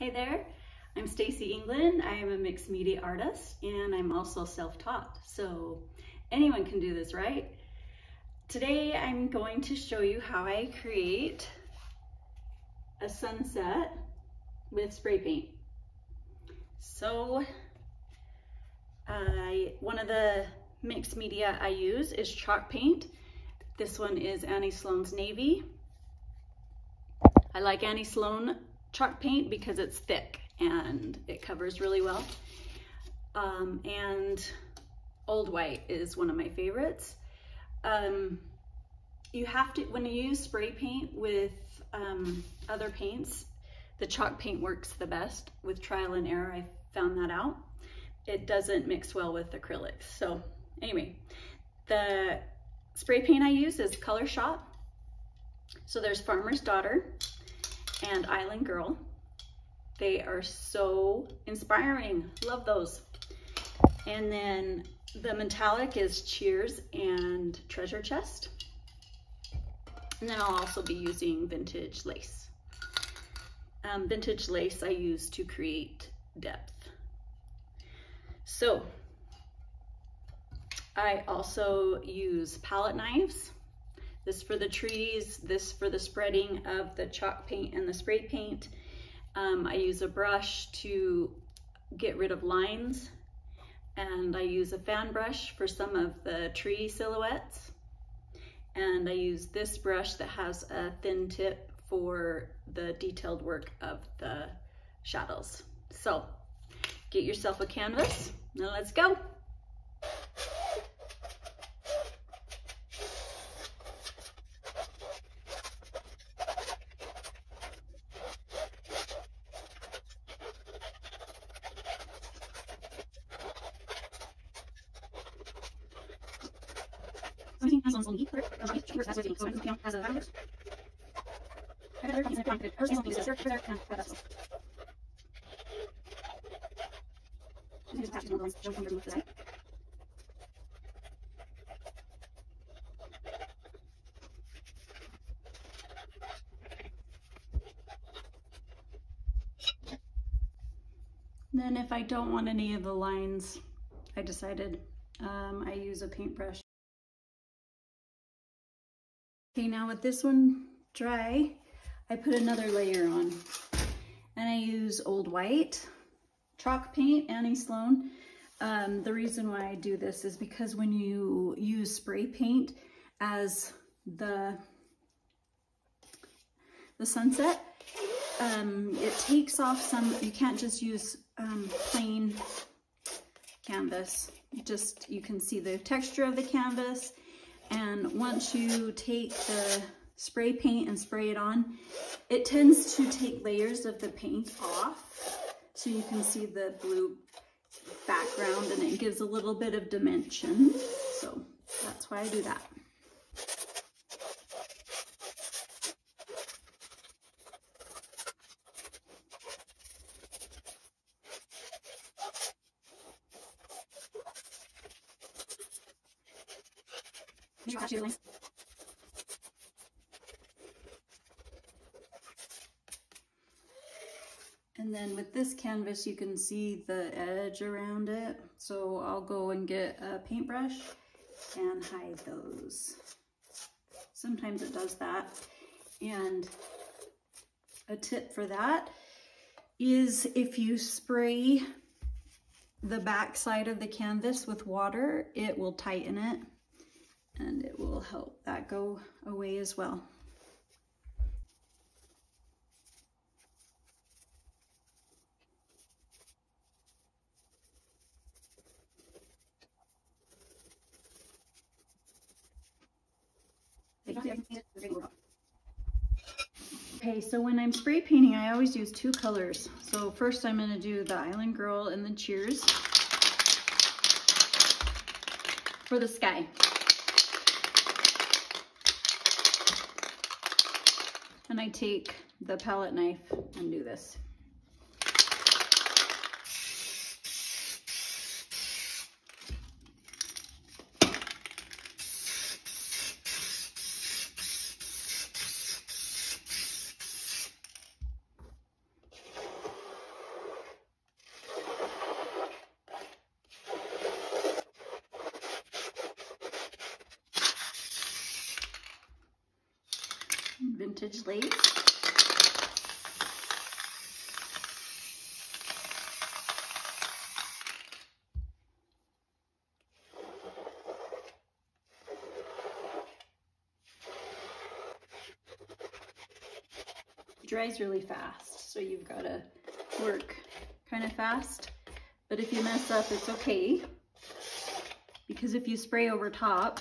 Hey there, I'm Stacy England. I am a mixed media artist and I'm also self-taught, so anyone can do this, right? Today I'm going to show you how I create a sunset with spray paint. So one of the mixed media I use is chalk paint. This one is Annie Sloan's Navy. I like Annie Sloan chalk paint because it's thick and it covers really well. And Old White is one of my favorites. You have to, when you use spray paint with other paints, the chalk paint works the best. With trial and error, I found that out. It doesn't mix well with acrylics. So anyway, the spray paint I use is Color Shop. So there's Farmer's Daughter and Island Girl. They are so inspiring. Love those. And then the metallic is Cheers and Treasure Chest. And then I'll also be using vintage lace. Vintage lace I use to create depth. So I also use palette knives. This for the trees, this for the spreading of the chalk paint and the spray paint. I use a brush to get rid of lines, and I use a fan brush for some of the tree silhouettes. And I use this brush that has a thin tip for the detailed work of the shadows. So get yourself a canvas, now let's go. Then if I don't want any of the lines, I decided I use a paintbrush. Okay, now with this one dry, I put another layer on. And I use Old White chalk paint, Annie Sloan. The reason why I do this is because when you use spray paint as the sunset, it takes off some, you can't just use plain canvas. You can see the texture of the canvas. And once you take the spray paint and spray it on, it tends to take layers of the paint off. So you can see the blue background and it gives a little bit of dimension. So that's why I do that. And then with this canvas, you can see the edge around it. So I'll go and get a paintbrush and hide those. Sometimes it does that. And a tip for that is if you spray the back side of the canvas with water, it will tighten it and it will help that go away as well. Okay, so when I'm spray painting, I always use two colors. So first I'm going to do the Island Girl and the Cheers for the sky. And I take the palette knife and do this. vintage lace. It dries really fast, so you've got to work kind of fast. But if you mess up, it's okay, because if you spray over top,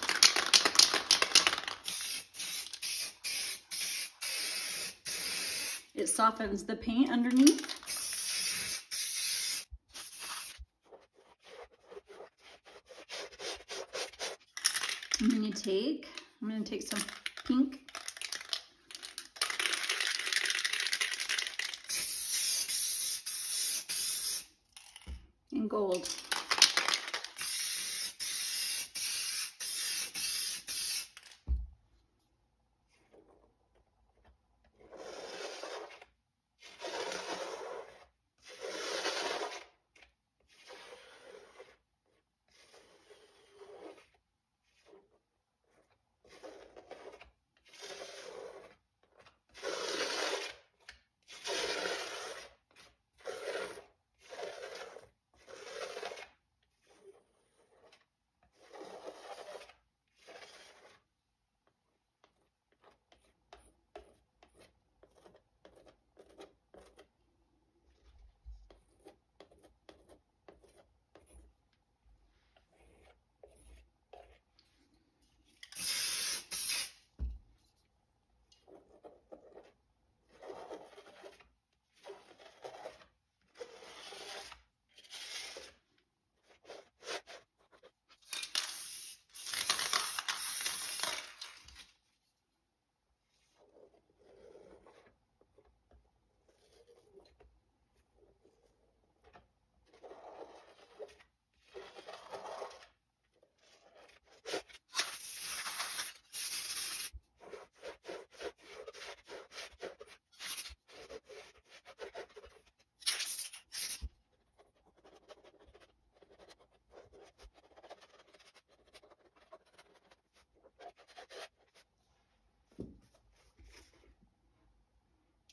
it softens the paint underneath. And then I'm going to take some pink. And gold.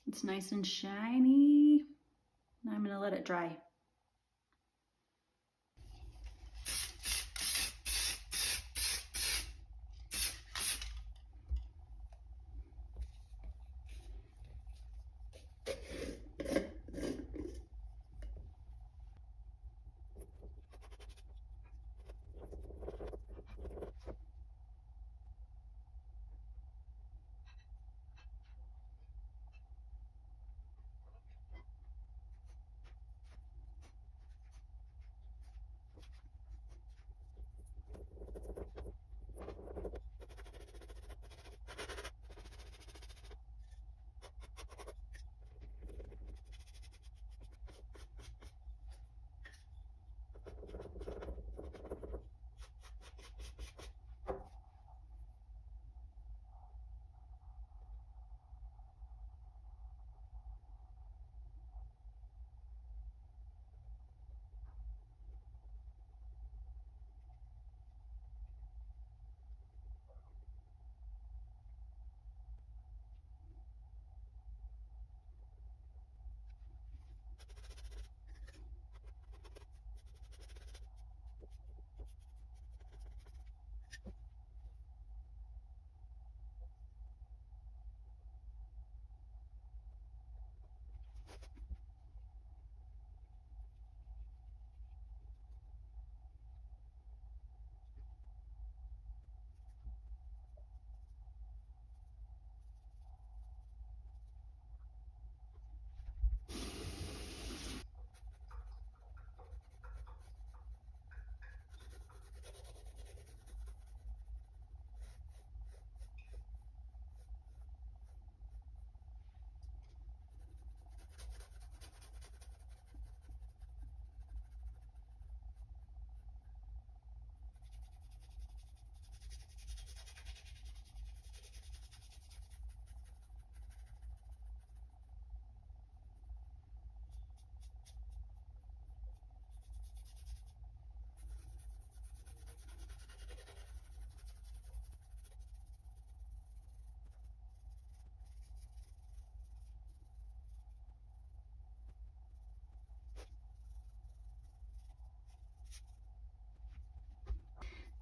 It's nice and shiny. Now I'm going to let it dry.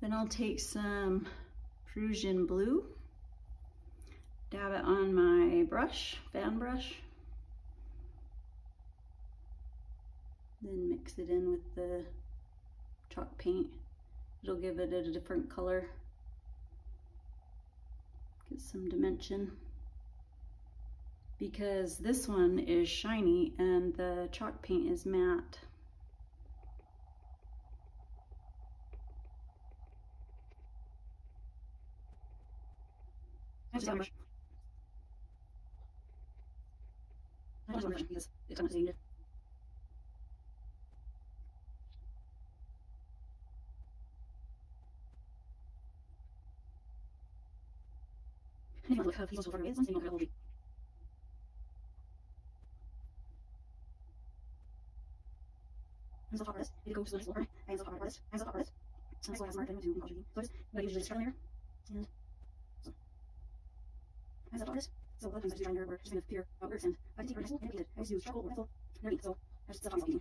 Then I'll take some Prussian blue, dab it on my brush, fan brush, then mix it in with the chalk paint. It'll give it a different color, get some dimension, because this one is shiny and the chalk paint is matte. I just got a brush. I just want to brush because it's not needed. Look how he's so far away. It's one thing I'll hold you. I'm so top artist. You go to the next floor. I'm so top artist. I'm so top artist. So I have smart thing to culture. So I usually just start on there. And so I'm so top artist. So a lot of times I just try and work just kind of peer outwards, and I can take pencil and paint it. I used to use charcoal or pencil. So I just set on something.